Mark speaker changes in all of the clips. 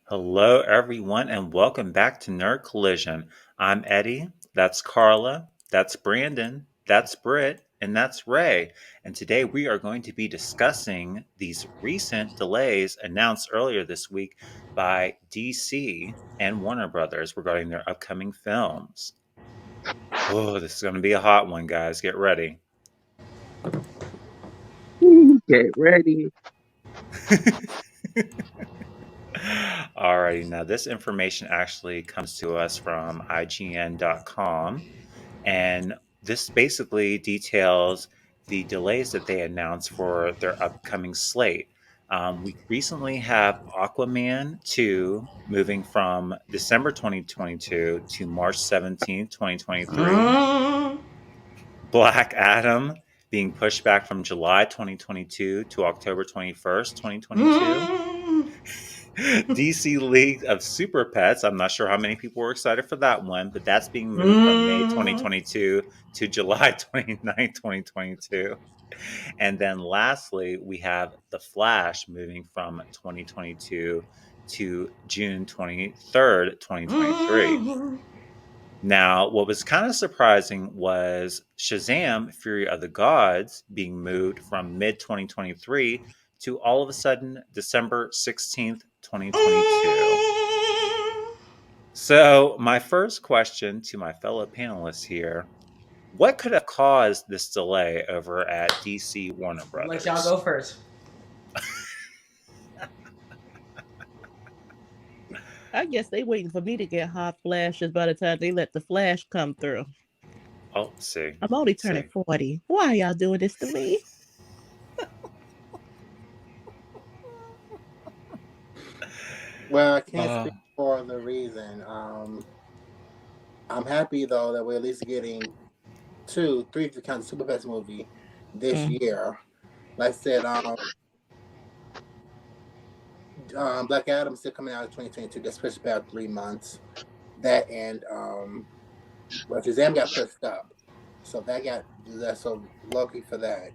Speaker 1: Hello, everyone, and welcome back to Nerd Collision. I'm Eddie, that's Carla, that's Brandon, that's Britt, and that's Ray. And today we are going to be discussing these recent delays announced earlier this week by DC and Warner Brothers regarding their upcoming films. Oh, this is going to be a hot one, guys. Get ready.
Speaker 2: Get ready.
Speaker 1: Alrighty, now this information actually comes to us from IGN.com, and this basically details the delays that they announced for their upcoming slate. We recently have Aquaman 2 moving from December 2022 to March 17th, 2023. Black Adam being pushed back from July 2022 to October 21st, 2022. DC League of Super Pets. I'm not sure how many people were excited for that one, but that's being moved from May 2022 to July 29th, 2022. And then lastly, we have The Flash moving from 2022 to June 23rd, 2023. Now, what was kind of surprising was Shazam Fury of the Gods being moved from mid 2023 to all of a sudden December 16th, 2022. So, my first question to my fellow panelists here, what could have caused this delay over at DC Warner Brothers?
Speaker 3: Let y'all go first.
Speaker 4: I guess they waiting for me to get hot flashes by the time they let the flash come through.
Speaker 1: Oh, see.
Speaker 4: I'm only turning 40. Why are y'all doing this to me?
Speaker 2: Well, I can't speak for the reason. I'm happy though that we're at least getting 3 if you count the Super Pets movie this year. Like I said, Black Adam still coming out in 2022. That's pushed about 3 months. That and Shazam got pushed up, so that's so lucky for that.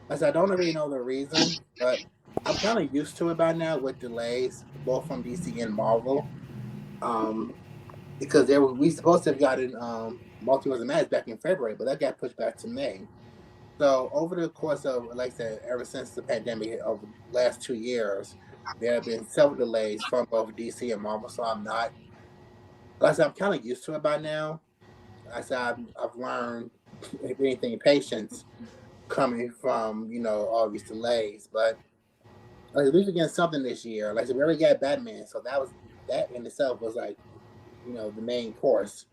Speaker 2: I said I don't really know the reason, but I'm kind of used to it by now with delays, both from DC and Marvel. Because we supposed to have gotten Multiverse of Madness back in February, but that got pushed back to May. So over the course of, like I said, ever since the pandemic over the last 2 years, there have been several delays from both DC and Marvel. So I'm kind of used to it by now. I said I've learned, if anything, patience coming from all these delays. But at least we're getting something this year. Like I said, we already got Batman, so that in itself was like the main course.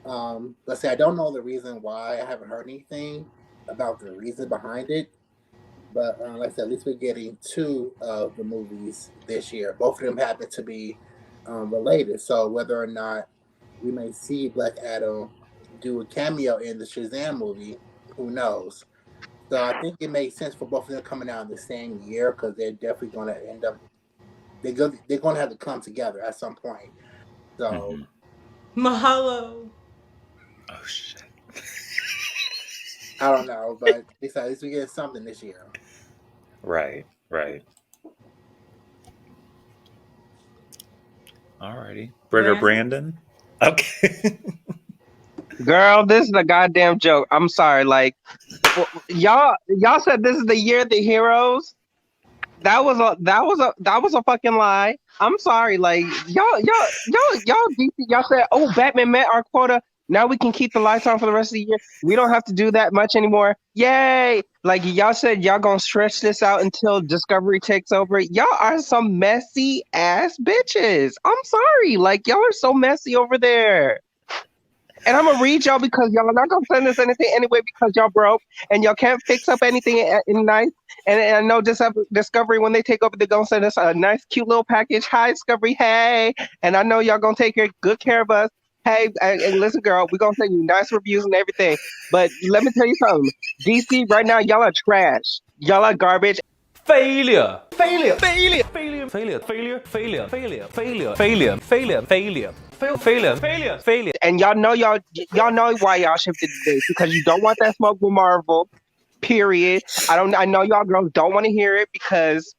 Speaker 2: Let's say I don't know the reason why. I haven't heard anything about the reason behind it. But like I said, at least we're getting 2 of the movies this year. Both of them happen to be related. So whether or not we may see Black Adam do a cameo in the Shazam movie, who knows? So I think it makes sense for both of them coming out in the same year because they're definitely going to end up. They're going to have to come together at some point. So,
Speaker 3: Mahalo.
Speaker 1: Oh shit.
Speaker 2: I don't know, but at least we get something this year.
Speaker 1: Right. Alrighty. Britt or Brandon? Okay.
Speaker 5: Girl, this is a goddamn joke. I'm sorry. Like, y'all said this is the year of the heroes. That was a fucking lie. I'm sorry. Like, y'all, DC, y'all said, oh, Batman met our quota. Now we can keep the lights on for the rest of the year. We don't have to do that much anymore. Yay! Like, y'all said y'all gonna stretch this out until Discovery takes over. Y'all are some messy ass bitches. I'm sorry. Like, y'all are so messy over there. And I'm gonna read y'all because y'all are not gonna send us anything anyway because y'all broke and y'all can't fix up anything in nice. And I know Discovery, when they take over, they're gonna send us a nice, cute little package. Hi, Discovery. Hey. And I know y'all gonna take good care of us. Hey, and listen, girl, we're gonna send you nice reviews and everything. But let me tell you something. DC right now, y'all are trash. Y'all are garbage.
Speaker 3: Failure.
Speaker 5: And y'all know why y'all shifted the date because you don't want that smoke with Marvel. Period. I know y'all girls don't want to hear it because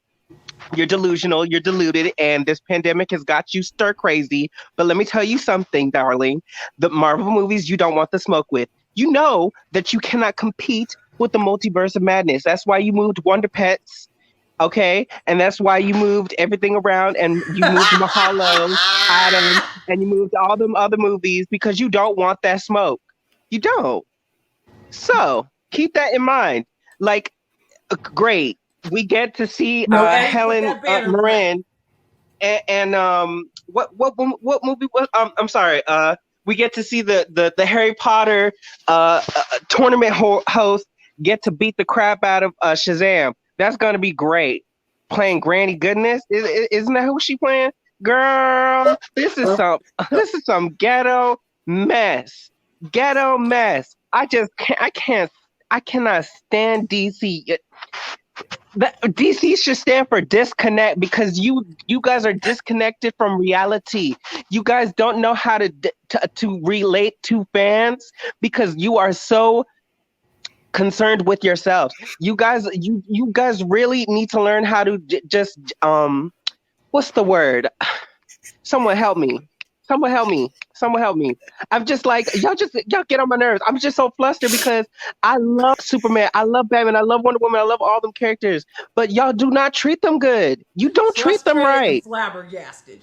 Speaker 5: You're delusional, you're deluded, and this pandemic has got you stir crazy. But let me tell you something, darling. The Marvel movies you don't want the smoke with. You know that you cannot compete with the multiverse of madness. That's why you moved Wonder Pets, okay? And that's why you moved everything around and you moved Mahalo, Adam, and you moved all them other movies because you don't want that smoke. You don't. So keep that in mind. Like, great. We get to see
Speaker 3: No, Eddie, put
Speaker 5: Helen
Speaker 3: that banner back.
Speaker 5: Mirren and what movie was I'm sorry. We get to see the Harry Potter tournament host get to beat the crap out of Shazam. That's gonna be great. Playing Granny Goodness, isn't that who she playing? Girl, this is some ghetto mess. Ghetto mess. I cannot stand DC. DC should stand for disconnect because you guys are disconnected from reality. You guys don't know how to relate to fans because you are so concerned with yourselves. You guys really need to learn how to just what's the word? Someone help me. Someone help me. Someone help me. I'm just like y'all get on my nerves. I'm just so flustered because I love Superman, I love Batman, I love Wonder Woman, I love all them characters, but y'all do not treat them good. You don't treat them
Speaker 3: Frustrated and
Speaker 5: right.
Speaker 3: flabbergasted.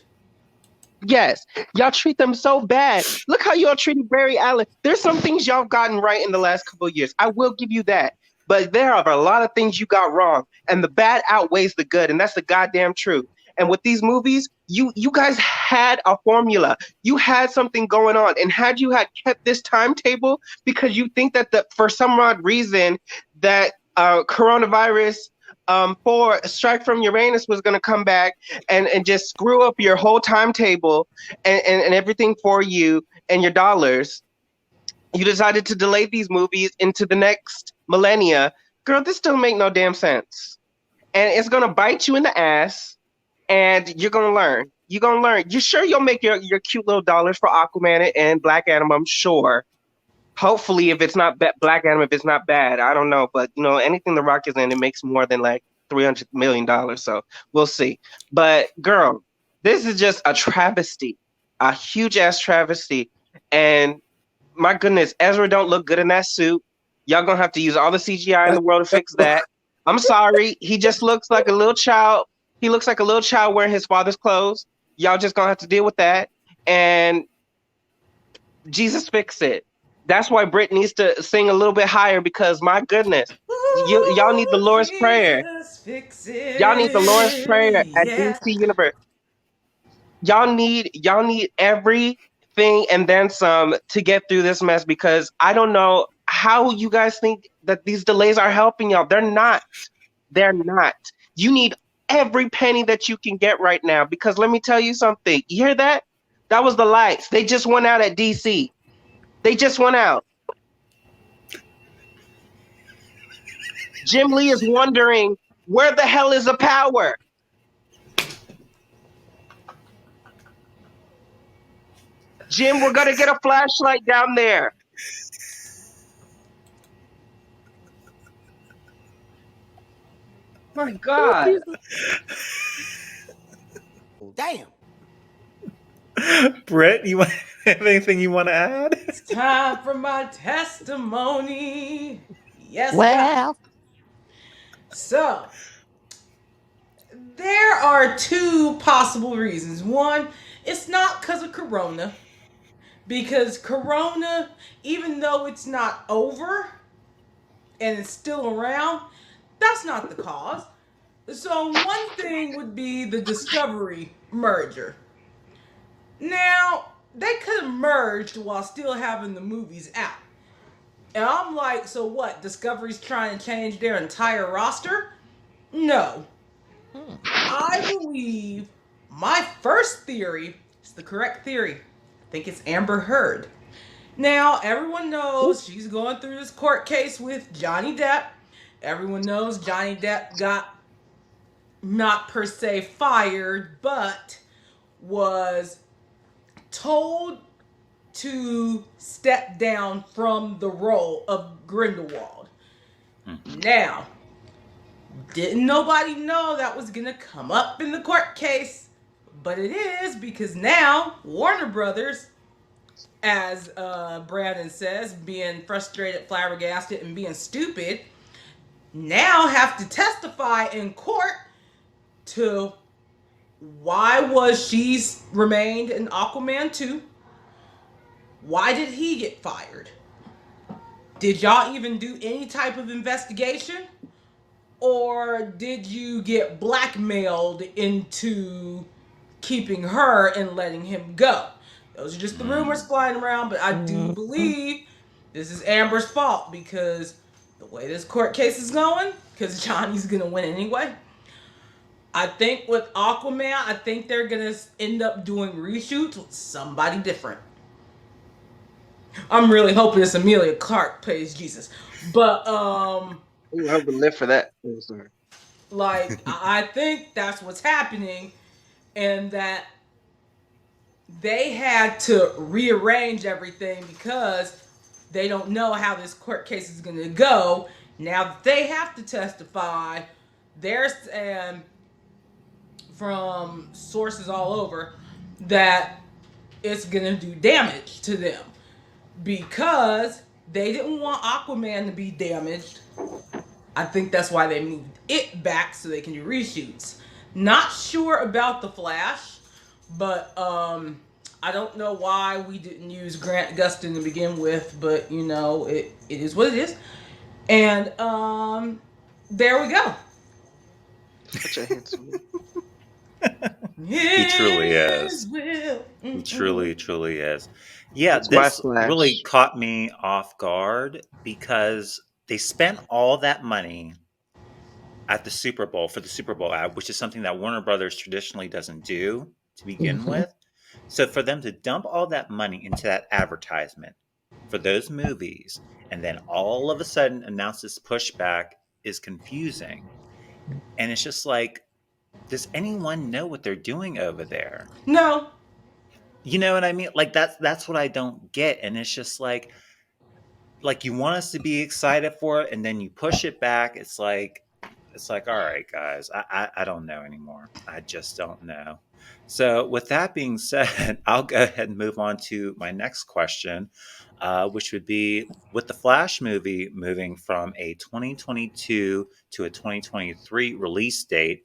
Speaker 5: Yes, y'all treat them so bad. Look how y'all treated Barry Allen. There's some things y'all gotten right in the last couple of years. I will give you that. But there are a lot of things you got wrong, and the bad outweighs the good, and that's the goddamn truth. And with these movies, you guys had a formula. You had something going on, and had you had kept this timetable, because you think that for some odd reason that coronavirus for Strike from Uranus was going to come back and just screw up your whole timetable and everything for you and your dollars. You decided to delay these movies into the next millennia. Girl, this don't make no damn sense. And it's going to bite you in the ass, and you're going to learn. You're going to learn. You sure you'll make your cute little dollars for Aquaman and Black Adam? I'm sure. Hopefully, if it's not Black Adam, if it's not bad, I don't know. But, anything The Rock is in, it makes more than like $300 million. So we'll see. But, girl, this is just a travesty, a huge ass travesty. And my goodness, Ezra don't look good in that suit. Y'all gonna have to use all the CGI in the world to fix that. I'm sorry. He just looks like a little child. He looks like a little child wearing his father's clothes. Y'all just gonna have to deal with that. And Jesus fix it. That's why Britt needs to sing a little bit higher because my goodness, y'all need the Lord's Prayer.
Speaker 3: Fix it.
Speaker 5: Y'all need the Lord's Prayer at
Speaker 3: Yeah.
Speaker 5: DC Universe. Y'all need everything and then some to get through this mess because I don't know how you guys think that these delays are helping y'all. They're not. They're not. You need every penny that you can get right now because let me tell you something. You hear that? That was the lights. They just went out at DC. They just went out. Jim Lee is wondering, where the hell is the power? Jim, we're going to get a flashlight down there. My God.
Speaker 6: Damn.
Speaker 1: Britt, you have anything you want to add?
Speaker 3: It's time for my testimony. Yes, God.
Speaker 4: Well,
Speaker 3: So, there are two possible reasons. One, it's not because of Corona. Because Corona, even though it's not over and it's still around, that's not the cause. So, one thing would be the Discovery merger. Now, they could have merged while still having the movies out. And I'm like, so what? Discovery's trying to change their entire roster? No. I believe my first theory is the correct theory. I think it's Amber Heard. Now, everyone knows she's going through this court case with Johnny Depp. Everyone knows Johnny Depp got not per se fired, but was told to step down from the role of Grindelwald. Now, Didn't nobody know that was gonna come up in the court case, but it is because now Warner Brothers, as Brandon says, being frustrated, flabbergasted, and being stupid, now have to testify in court to why was she remained in Aquaman 2? Why did he get fired? Did y'all even do any type of investigation? Or did you get blackmailed into keeping her and letting him go? Those are just the rumors flying around, but I do believe this is Amber's fault because the way this court case is going, because Johnny's gonna win anyway. I think with Aquaman, I think they're gonna end up doing reshoots with somebody different. I'm really hoping it's Amelia Clark plays Jesus, but
Speaker 5: Ooh, I would live for that. Oh, sorry.
Speaker 3: like I think that's what's happening, and that they had to rearrange everything because they don't know how this court case is going to go. Now that they have to testify, they're saying from sources all over that it's going to do damage to them because they didn't want Aquaman to be damaged. I think that's why they moved it back so they can do reshoots. Not sure about the Flash, but I don't know why we didn't use Grant Gustin to begin with, but you know, it is what it is. And there we go.
Speaker 5: Such a handsome man.
Speaker 1: He truly is.
Speaker 3: Will.
Speaker 1: He truly is. Yeah,
Speaker 5: It's my
Speaker 1: this
Speaker 5: Flash.
Speaker 1: really caught me off guard because they spent all that money at the Super Bowl for the Super Bowl ad, which is something that Warner Brothers traditionally doesn't do to begin with. So for them to dump all that money into that advertisement for those movies and then all of a sudden announce this pushback is confusing. And it's just like, does anyone know what they're doing over there?
Speaker 3: No.
Speaker 1: You know what I mean? Like that's what I don't get. And it's just like you want us to be excited for it and then you push it back. It's like, all right, guys, I don't know anymore. I just don't know. So with that being said, I'll go ahead and move on to my next question, which would be with the Flash movie moving from a 2022 to a 2023 release date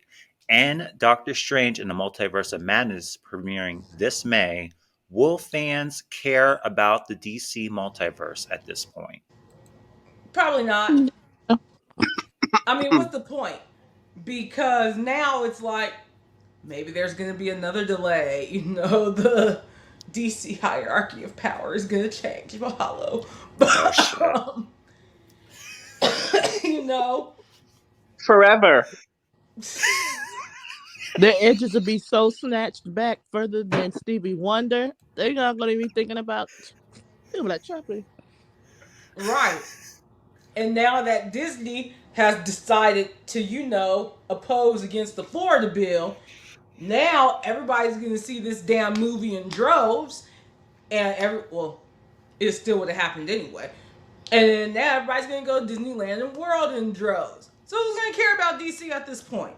Speaker 1: and Doctor Strange in the Multiverse of Madness premiering this May, will fans care about the DC multiverse at this point?
Speaker 3: Probably not. I mean, what's the point? Because now it's like maybe there's going to be another delay. You know, the DC hierarchy of power is going to change. Mahalo.
Speaker 1: Oh shit.
Speaker 3: You know,
Speaker 5: Forever.
Speaker 4: Their edges will be so snatched back further than Stevie Wonder. They're not going to be thinking about. They'll be like, Choppy.
Speaker 3: right. And now that Disney has decided to, you know, oppose against the Florida bill, now everybody's going to see this damn movie in droves. And well, it still would have happened anyway. And then now everybody's going to go to Disneyland and World in droves. So who's going to care about DC at this point?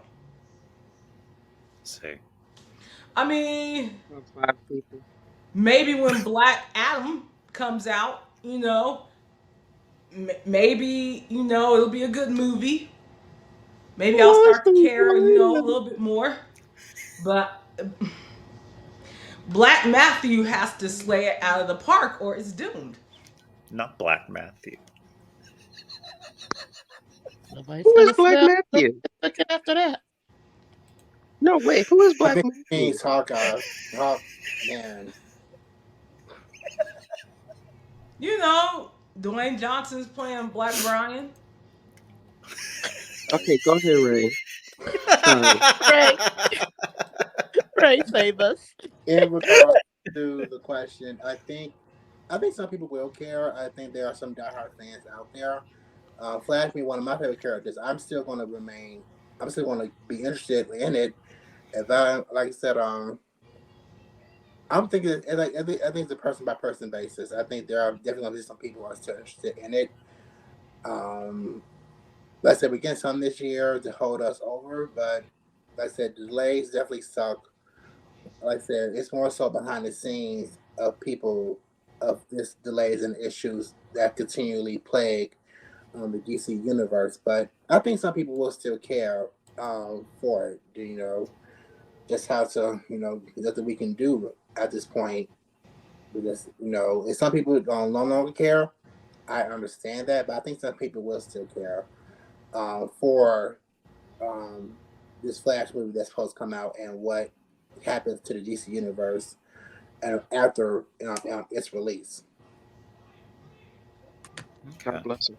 Speaker 1: Let's see.
Speaker 3: I mean,
Speaker 5: 5 people.
Speaker 3: maybe when Black Adam comes out, you know, maybe, you know, it'll be a good movie. Maybe I'll start to care, you know, a little bit more. But Black Matthew has to slay it out of the park or it's doomed.
Speaker 1: Not Black Matthew.
Speaker 4: Nobody's
Speaker 5: Who
Speaker 4: going
Speaker 5: is
Speaker 4: to
Speaker 5: Black
Speaker 4: smell
Speaker 5: Matthew?
Speaker 4: looking after that.
Speaker 5: No, wait, who is
Speaker 2: I
Speaker 5: Black
Speaker 2: think
Speaker 5: Matthew?
Speaker 2: it means Hawkeye. Man.
Speaker 3: You know, Dwayne Johnson's playing Black Brian.
Speaker 5: Okay, go ahead, Ray. Sorry.
Speaker 4: Ray, save us.
Speaker 2: In regard to the question, I think some people will care. I think there are some diehard fans out there. Flash being one of my favorite characters. I'm still going to be interested in it. If like I said, I'm thinking, I think it's a person by person basis. I think there are definitely going to be some people who are still interested in it. Um, Like I said, we get some this year to hold us over, but like I said, delays definitely suck. Like I said, it's more so behind the scenes of people of this delays and issues that continually plague the DC universe. But I think some people will still care for it. Just how to nothing we can do at this point. Because if some people don't no longer care, I understand that, but I think some people will still care for um, this Flash movie that's supposed to come out and what happens to the DC universe and after its release.
Speaker 5: God
Speaker 1: Okay.
Speaker 5: bless him.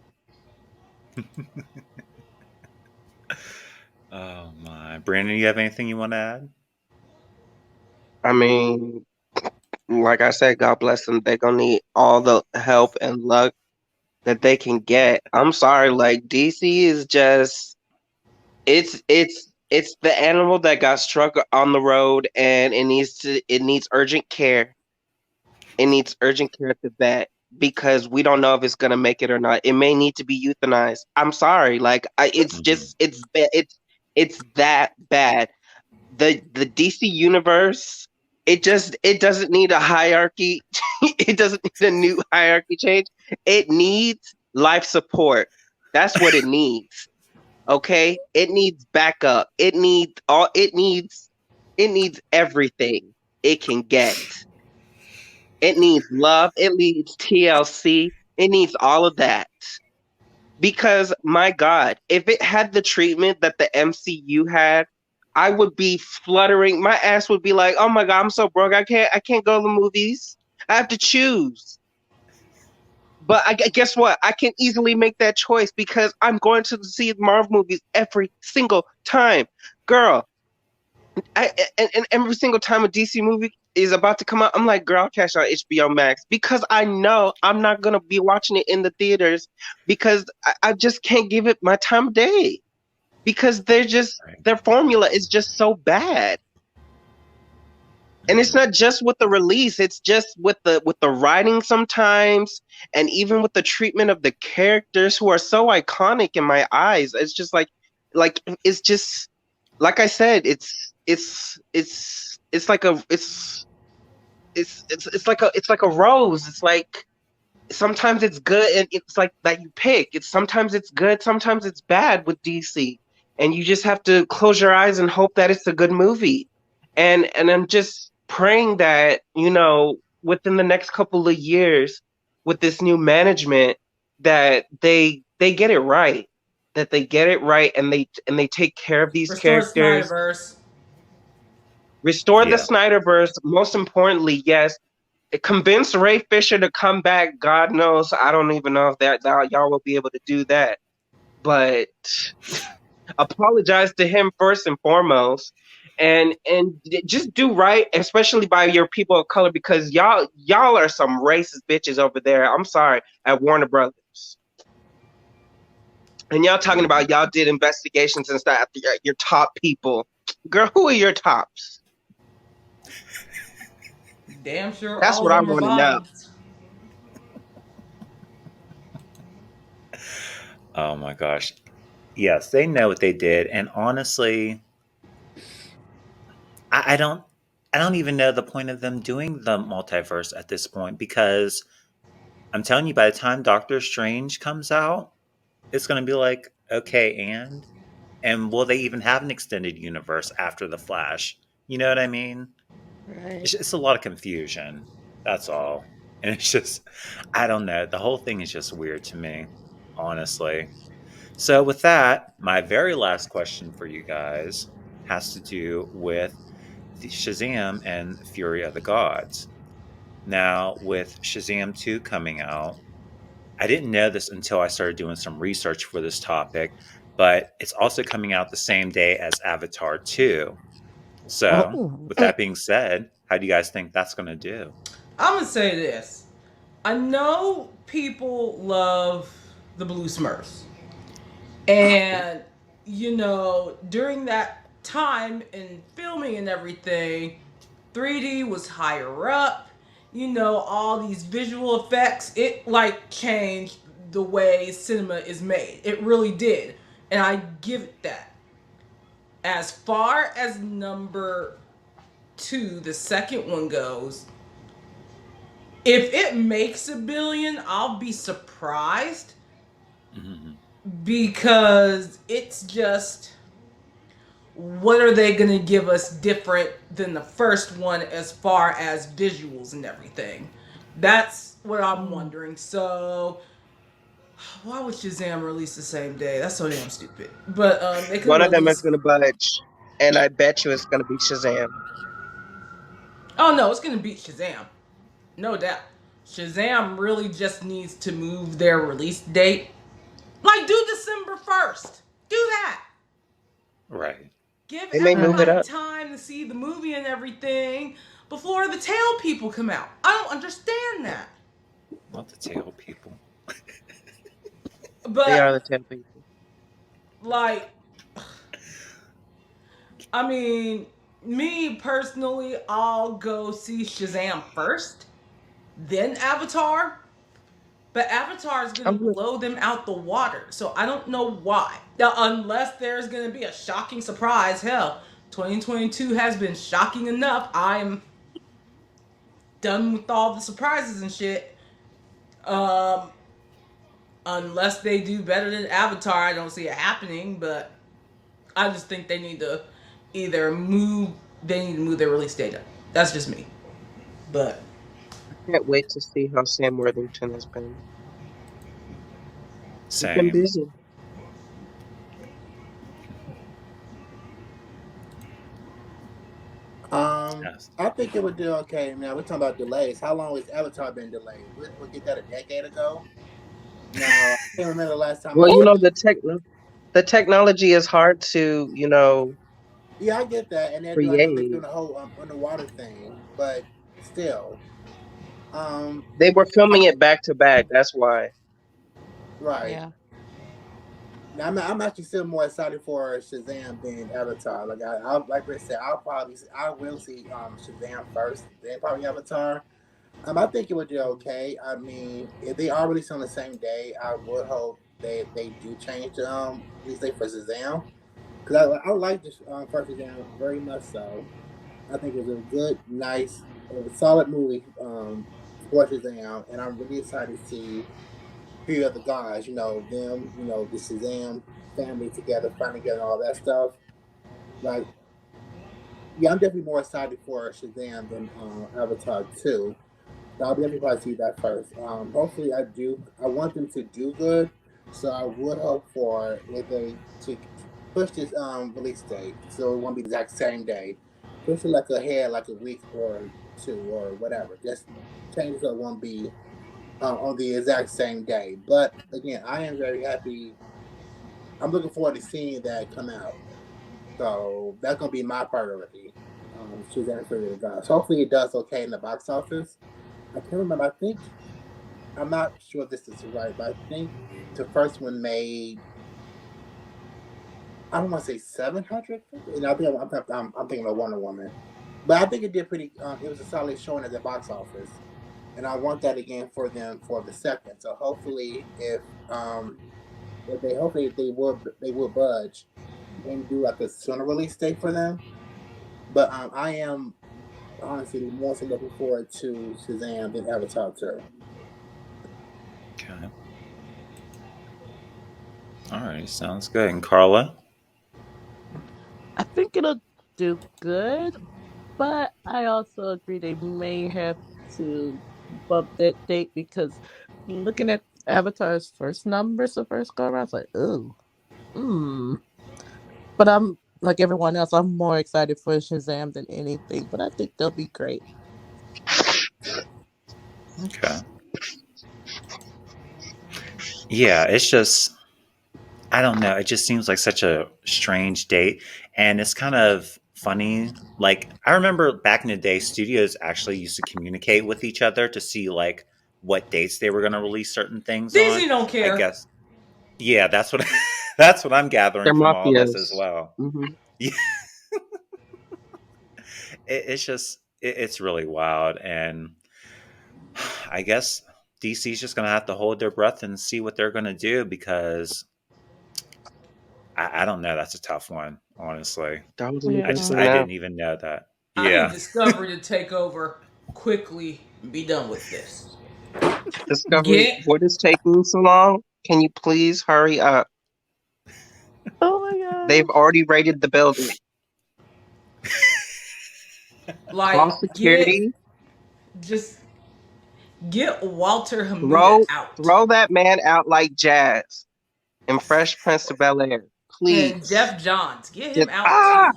Speaker 1: Oh my, Brandon, you have anything you want to add?
Speaker 5: I mean, like I said, God bless them. They're gonna need all the help and luck that they can get. I'm sorry, like DC is just it's the animal that got struck on the road and it needs urgent care. It needs urgent care at the vet because we don't know if it's gonna make it or not. It may need to be euthanized. I'm sorry, like it's
Speaker 1: Hmm.
Speaker 5: just it's that bad. The DC universe, it doesn't need a hierarchy. It doesn't need a new hierarchy change. It needs life support. That's what it needs. Okay? It needs backup. It needs everything it can get. It needs love. It needs TLC. It needs all of that. Because my God, if it had the treatment that the MCU had, I would be fluttering. My ass would be like, "Oh my God, I'm so broke. I can't go to the movies. I have to choose." But guess what? I can easily make that choice because I'm going to see Marvel movies every single time. Girl, and every single time a DC movie is about to come out, I'm like, girl, I'll cash out HBO Max because I know I'm not gonna be watching it in the theaters because I just can't give it my time of day because
Speaker 1: Right.
Speaker 5: their formula is just so bad. And it's
Speaker 1: Hmm.
Speaker 5: not just with the release, it's just with the writing sometimes and even with the treatment of the characters who are so iconic in my eyes. It's just like it's just like I said, it's like a it's like a rose. It's like sometimes it's good and it's like that you pick. It's sometimes it's good, sometimes it's bad with DC. And you just have to close your eyes and hope that it's a good movie. And I'm just praying that, within the next couple of years with this new management that they get it right. That they get it right and they take care of these
Speaker 3: Restore
Speaker 5: characters.
Speaker 3: Snyderverse.
Speaker 5: Restore the
Speaker 1: Yeah.
Speaker 5: Snyderverse. Most importantly, yes, convince Ray Fisher to come back. God knows, I don't even know if that y'all will be able to do that. But apologize to him first and foremost, and just do right, especially by your people of color, because y'all are some racist bitches over there. I'm sorry, at Warner Brothers, and y'all talking
Speaker 1: Hmm.
Speaker 5: about y'all did investigations and stuff after your top people. Girl, who are your tops?
Speaker 3: Damn sure
Speaker 5: That's
Speaker 3: all
Speaker 5: what
Speaker 3: of
Speaker 5: I
Speaker 3: them are
Speaker 5: want to know.
Speaker 3: bottoms.
Speaker 1: Oh my gosh. Yes, they know what they did, and honestly, I don't. I don't even know the point of them doing the multiverse at this point because I'm telling you, by the time Doctor Strange comes out, it's going to be like, okay, and will they even have an extended universe after the Flash? You know what I mean?
Speaker 4: Right.
Speaker 1: It's a lot of confusion. That's all, and it's just, I don't know. The whole thing is just weird to me, honestly. So, with that, my very last question for you guys has to do with the Shazam and Fury of the Gods. Now, with Shazam 2 coming out, I didn't know this until I started doing some research for this topic, but it's also coming out the same day as Avatar 2. So,
Speaker 4: Oh.
Speaker 1: with that being said, how do you guys think that's going to do?
Speaker 3: I'm gonna say this. I know people love the Blue Smurfs. And, during that time in filming and everything, 3D was higher up. All these visual effects, it like changed the way cinema is made. It really did. And I give it that. As far as number two, the second one goes, if it makes a billion, I'll be surprised
Speaker 1: Mhm.
Speaker 3: because it's just what are they going to give us different than the first one as far as visuals and everything? That's what I'm
Speaker 4: Mm.
Speaker 3: wondering. So, why would Shazam release the same day? That's so damn stupid. But they could
Speaker 5: One of them is
Speaker 3: release.
Speaker 5: gonna budge, and I bet you it's gonna be Shazam.
Speaker 3: Oh no, it's going to beat Shazam. No doubt. Shazam really just needs to move their release date. Like, do December 1st. Do that.
Speaker 1: Right.
Speaker 3: Give
Speaker 5: They may move it
Speaker 3: everybody
Speaker 4: Mm-hmm.
Speaker 5: up.
Speaker 3: time to see the movie and everything before the tail people come out. I don't understand that.
Speaker 1: Not the tail people.
Speaker 5: They
Speaker 3: But,
Speaker 5: are the 10 people.
Speaker 3: like, I mean, me personally, I'll go see Shazam first, then Avatar. But Avatar is going to
Speaker 5: I'm with,
Speaker 3: blow them out the water. So I don't know why. Now, unless there's going to be a shocking surprise. Hell, 2022 has been shocking enough. I'm done with all the surprises and shit. Um, unless they do better than Avatar, I don't see it happening. But I just think they need to either move. They need to move their release date up. That's just me. But
Speaker 5: can't wait to see how Sam Worthington has been. He's been
Speaker 1: Same.
Speaker 5: busy.
Speaker 1: Yes.
Speaker 2: I think it would do okay. Now we're talking about delays. How long has Avatar been delayed? We get that a decade ago. Now I can't remember the last time
Speaker 5: Well,
Speaker 2: I.
Speaker 5: you
Speaker 3: oh,
Speaker 5: know the technology is hard to
Speaker 2: Yeah, I get that, and they're doing
Speaker 5: create.
Speaker 2: the whole underwater thing, but still,
Speaker 5: They were
Speaker 2: I
Speaker 5: filming
Speaker 2: think
Speaker 5: it back to back. That's why.
Speaker 2: right.
Speaker 4: Yeah.
Speaker 2: Now, I'm actually still more excited for Shazam than Avatar. Like I said, I will see Shazam first, then probably Avatar. I think it would do okay. I mean, if they are released on the same day, I would hope they do change the release date for Shazam because I like this first Shazam very much so. I think it was a good, nice, it was a solid movie for Shazam, and I'm really excited to see few of the guys, them, the Shazam family together, fighting together, all that stuff. Like, yeah, I'm definitely more excited for Shazam than Avatar 2. So I'll definitely probably see that first. Hopefully, I want them to do good. So I would hope for if they to push this release date so it won't be the exact same day. Push it like ahead, like a week or two or whatever. Just change it so it won't be on the exact same day. But again, I am very happy. I'm looking forward to seeing that come out. So that's gonna be my priority. Shazam Fury of the Gods. Hopefully, it does okay in the box office. I can't remember. I think I'm not sure if this is right, but I think the first one made. I don't want to say 700, and I'm thinking of Wonder Woman, but I think it did pretty. It was a solid showing at the box office, and I want that again for them for the second. So hopefully, if they hopefully they will budge and do like a sooner release date for them. But I am honestly more so looking forward to Shazam than Avatar 2.
Speaker 1: Okay. All right. Sounds good. And Carla?
Speaker 4: I think it'll do good, but I also agree they may have to bump that date because looking at Avatar's first numbers the first go around, I was like, ooh, hmm. But I'm like everyone else, I'm more excited for Shazam than anything. But I think they'll be great.
Speaker 1: Okay. Yeah, it's just I don't know. It just seems like such a strange date. And it's kind of funny. Like, I remember back in the day, studios actually used to communicate with each other to see, like, what dates they were going to release certain things on.
Speaker 3: Disney don't
Speaker 1: I
Speaker 3: care.
Speaker 1: guess, yeah, that's what that's what I'm
Speaker 5: They're
Speaker 1: gathering from all this as
Speaker 5: mafias.
Speaker 1: well.
Speaker 5: Hmm.
Speaker 1: Yeah, it's just, it's really wild. And I guess DC's just going to have to hold their breath and see what they're going to do because I don't know. That's a tough one, honestly.
Speaker 5: That was a
Speaker 1: I
Speaker 5: good
Speaker 1: just
Speaker 4: Yeah.
Speaker 1: I
Speaker 5: enough.
Speaker 1: didn't even know that.
Speaker 3: I need
Speaker 1: Yeah.
Speaker 3: Discovery to take over quickly and be done with this.
Speaker 5: Discovery,
Speaker 3: Get
Speaker 5: what is taking so long? Can you please hurry up?
Speaker 4: Oh my
Speaker 5: They've
Speaker 4: gosh.
Speaker 5: already raided the building. Call
Speaker 3: like get
Speaker 5: security.
Speaker 3: just get Walter Hamida
Speaker 5: Throw
Speaker 3: out
Speaker 5: throw that man out like Jazz in Fresh Prince of Bel Air.
Speaker 3: and
Speaker 5: Please.
Speaker 3: Jeff Johns. Get him
Speaker 5: Just
Speaker 3: out too.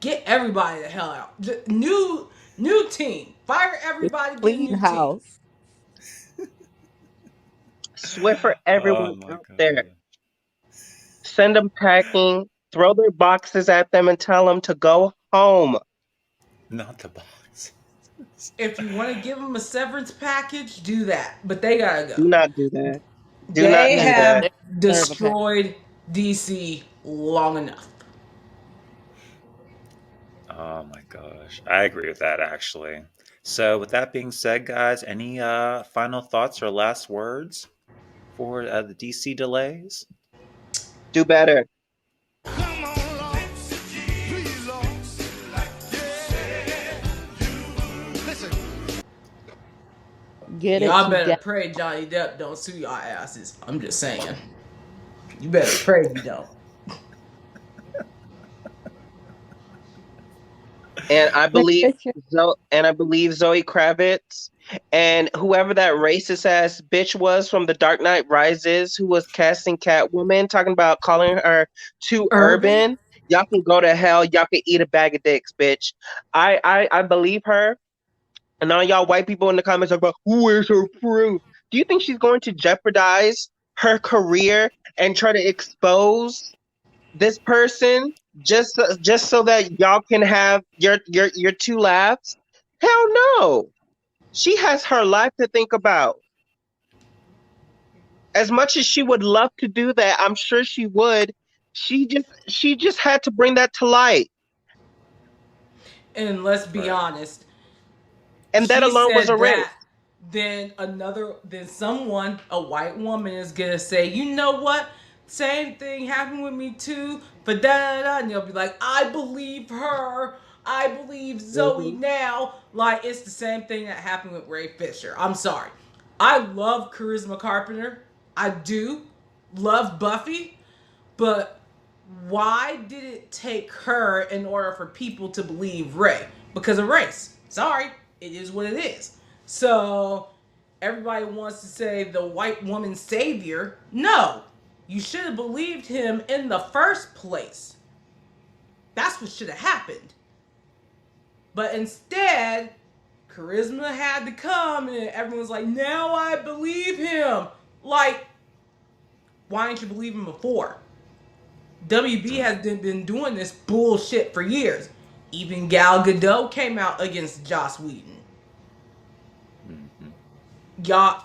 Speaker 3: Get everybody the hell out. New team. Fire
Speaker 4: Just
Speaker 3: everybody. Get a
Speaker 4: clean
Speaker 3: new team.
Speaker 4: house.
Speaker 5: Swiffer
Speaker 1: Oh
Speaker 5: everyone
Speaker 1: my
Speaker 5: out there.
Speaker 1: god.
Speaker 5: Send them packing. Throw their boxes at them and tell them to go home.
Speaker 1: Not the box.
Speaker 3: If you want to give them a severance package, do that. But they gotta go.
Speaker 5: Do not do that. Do not
Speaker 3: They
Speaker 5: do
Speaker 4: No,
Speaker 5: that.
Speaker 3: have
Speaker 4: they deserve a pass.
Speaker 3: destroyed DC long enough.
Speaker 1: Oh my gosh. I agree with that actually. So with that being said, guys, any final thoughts or last words for the DC delays?
Speaker 5: Do better.
Speaker 6: Come on, Lord, please, Lord. Yeah. Listen,
Speaker 4: Get it
Speaker 3: Y'all better
Speaker 4: together.
Speaker 3: pray Johnny Depp don't sue y'all asses. I'm just saying. You better pray he don't.
Speaker 5: And I
Speaker 4: Ray
Speaker 5: believe
Speaker 4: Fisher.
Speaker 5: Zoe Kravitz and whoever that racist ass bitch was from The Dark Knight Rises who was casting Catwoman, talking about calling her too
Speaker 3: Urban?
Speaker 5: urban. Y'all can go to hell. Y'all can eat a bag of dicks, bitch. I believe her. And all y'all white people in the comments are about where's her proof? Do you think she's going to jeopardize her career and try to expose this person just so that y'all can have your two laughs? Hell no. She has her life to think about. As much as she would love to do that, I'm sure she would. She just had to bring that to light.
Speaker 3: And let's be
Speaker 1: Right.
Speaker 3: honest,
Speaker 5: And that
Speaker 3: she
Speaker 5: alone was a
Speaker 3: said
Speaker 5: rape.
Speaker 3: that, then someone, a white woman, is gonna say, you know what? Same thing happened with me too. But da da da, and they'll be like, I believe her. I believe Zoe
Speaker 5: Mhm.
Speaker 3: now. Like it's the same thing that happened with Ray Fisher. I'm sorry. I love Charisma Carpenter. I do love Buffy, but why did it take her in order for people to believe Ray? Because of race. Sorry, it is what it is. So everybody wants to say the white woman savior. No, you should have believed him in the first place. That's what should have happened. But instead, charisma had to come, and everyone's like, now I believe him. Like, why didn't you believe him before? WB has been doing this bullshit for years. Even Gal Gadot came out against Joss Whedon.
Speaker 1: Mm-hmm.
Speaker 3: Y'all,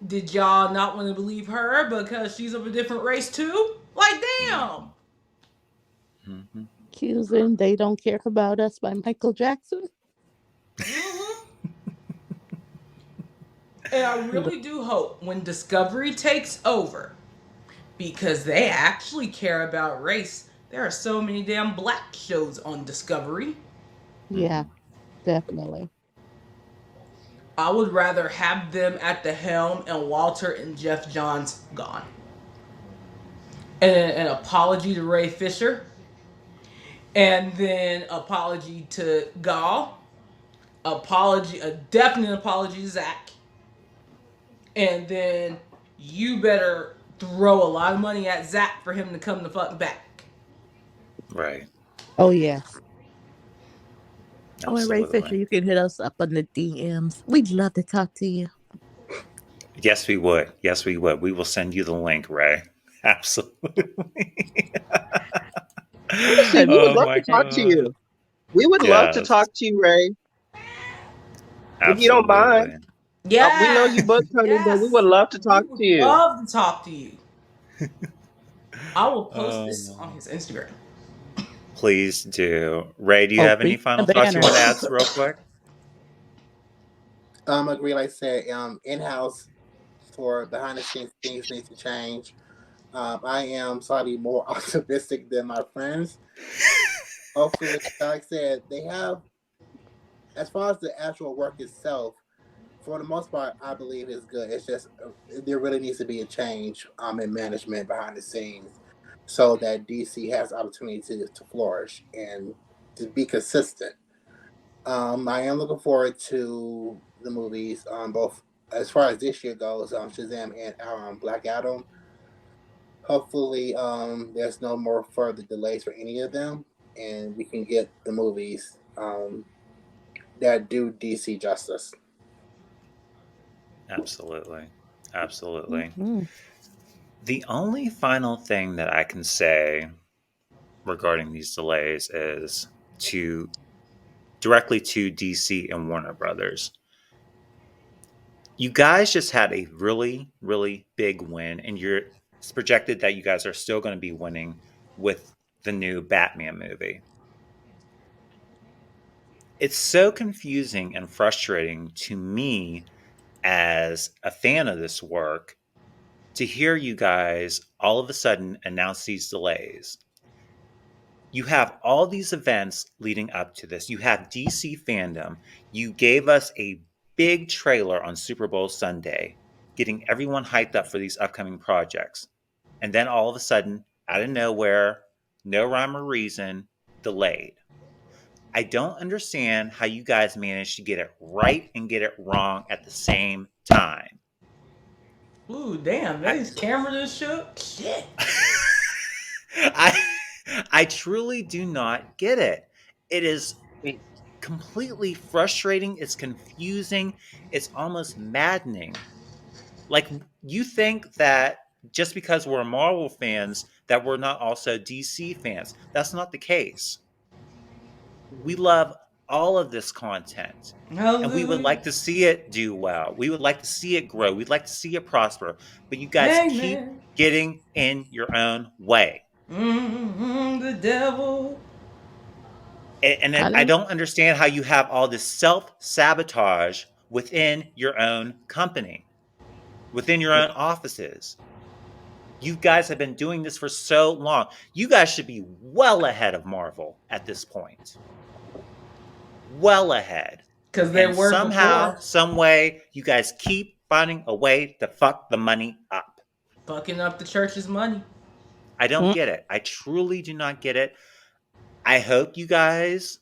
Speaker 3: did y'all not want to believe her because she's of a different race too? Like, damn.
Speaker 1: Mm-hmm. Mm-hmm.
Speaker 4: Accusing They Don't Care About Us by Michael Jackson.
Speaker 3: Mm-hmm. And I really do hope when Discovery takes over, because they actually care about race. There are so many damn black shows on Discovery.
Speaker 4: Yeah, definitely.
Speaker 3: I would rather have them at the helm and Walter and Jeff Johns gone. And an apology to Ray Fisher. And then apology to Gall. Apology, a definite apology to Zach. And then you better throw a lot of money at Zach for him to come the fuck back.
Speaker 1: Right.
Speaker 4: Oh, yes. Oh, and Ray Fisher,
Speaker 1: Absolutely.
Speaker 4: you can hit us up on the DMs. We'd love to talk to you.
Speaker 1: Yes, we would. Yes, we would. We will send you the link, Ray. Absolutely.
Speaker 5: Honestly, we would
Speaker 1: Oh
Speaker 5: love
Speaker 1: my
Speaker 5: to talk to
Speaker 1: god.
Speaker 5: you. We would love to
Speaker 1: Yes.
Speaker 5: talk to you, Ray, if you don't mind.
Speaker 1: Absolutely.
Speaker 5: We know you
Speaker 3: Yes,
Speaker 5: book Tony, but we would
Speaker 3: yes.
Speaker 5: love to
Speaker 3: We
Speaker 5: talk
Speaker 3: would
Speaker 5: to you.
Speaker 3: love to talk to you. I will post
Speaker 1: Oh
Speaker 3: this on
Speaker 1: no.
Speaker 3: his Instagram.
Speaker 1: Please do. Ray, do you
Speaker 4: Oh,
Speaker 1: have any
Speaker 4: please, a
Speaker 1: final thoughts you
Speaker 4: banner.
Speaker 1: want to add real quick?
Speaker 2: I agree. Like I said, in house for behind the scenes things need to change. I am slightly more optimistic than my friends. Hopefully, like I said, they have, as far as the actual work itself, for the most part, I believe it's good. It's just there really needs to be a change in management behind the scenes so that DC has opportunity to flourish and to be consistent. I am looking forward to the movies, both as far as this year goes, Shazam and Black Adam. Hopefully, there's no more further delays for any of them, and we can get the movies that do DC justice.
Speaker 1: Absolutely. Absolutely.
Speaker 4: Hmm.
Speaker 1: The only final thing that I can say regarding these delays is to directly to DC and Warner Brothers. You guys just had a really, really big win, and it's projected that you guys are still going to be winning with the new Batman movie. It's so confusing and frustrating to me as a fan of this work to hear you guys all of a sudden announce these delays. You have all these events leading up to this. You have DC fandom. You gave us a big trailer on Super Bowl Sunday, getting everyone hyped up for these upcoming projects. And then all of a sudden, out of nowhere, no rhyme or reason, delayed. I don't understand how you guys managed to get it right and get it wrong at the same time.
Speaker 3: Ooh, damn,
Speaker 1: I,
Speaker 3: these camera just shook. Shit.
Speaker 1: I I truly do not get it. It is
Speaker 5: Wait,
Speaker 1: completely frustrating, it's confusing, it's almost maddening. Like you think that just because we're Marvel fans that we're not also DC fans. That's not the case. We love all of this content and we would
Speaker 3: Hallelujah.
Speaker 1: like to see it do well. We would like to see it grow. We'd like to see it prosper. But you guys keep
Speaker 3: Amen.
Speaker 1: getting in your own way.
Speaker 3: The devil.
Speaker 1: And
Speaker 4: I
Speaker 1: I
Speaker 4: didn't.
Speaker 1: don't understand how you have all this self sabotage within your own company, within your own offices. You guys have been doing this for so long. You guys should be well ahead of Marvel at this point. Well ahead.
Speaker 3: Because they
Speaker 1: And
Speaker 3: were
Speaker 1: somehow,
Speaker 3: before.
Speaker 1: some way, you guys keep finding a way to fuck the money up.
Speaker 3: Fucking up the church's money.
Speaker 1: I don't
Speaker 4: Mm.
Speaker 1: get it. I truly do not get it. I hope you guys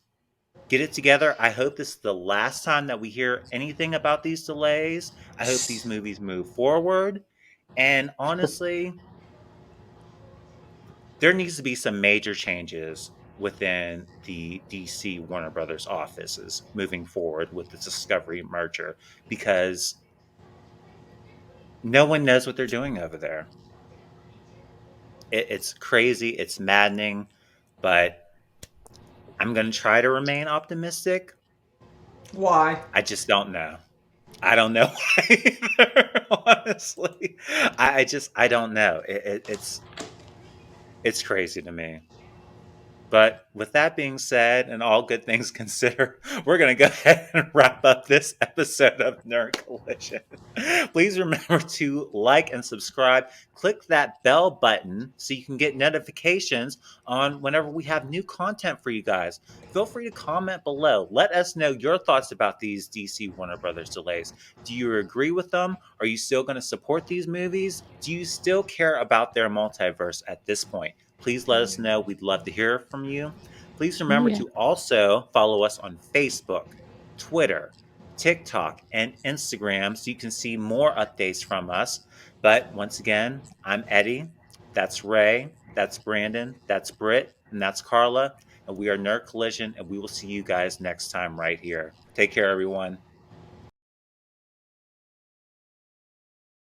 Speaker 1: get it together. I hope this is the last time that we hear anything about these delays. I hope these movies move forward. And honestly, there needs to be some major changes within the DC Warner Brothers offices moving forward with the Discovery merger because no one knows what they're doing over there. It's crazy, it's maddening, but I'm going to try to remain optimistic.
Speaker 3: Why?
Speaker 1: I just don't know. I don't know either, honestly. I don't know. It's crazy to me. But with that being said, and all good things considered, we're going to go ahead and wrap up this episode of Nerd Collision. Please remember to like and subscribe. Click that bell button so you can get notifications on whenever we have new content for you guys. Feel free to comment below. Let us know your thoughts about these DC Warner Brothers delays. Do you agree with them? Are you still going to support these movies? Do you still care about their multiverse at this point? Please let us know. We'd love to hear from you. Please remember
Speaker 4: Yeah.
Speaker 1: to also follow us on Facebook, Twitter, TikTok, and Instagram so you can see more updates from us. But once again, I'm Eddie. That's Ray. That's Brandon. That's Britt. And that's Carla. And we are Nerd Collision. And we will see you guys next time right here. Take care, everyone.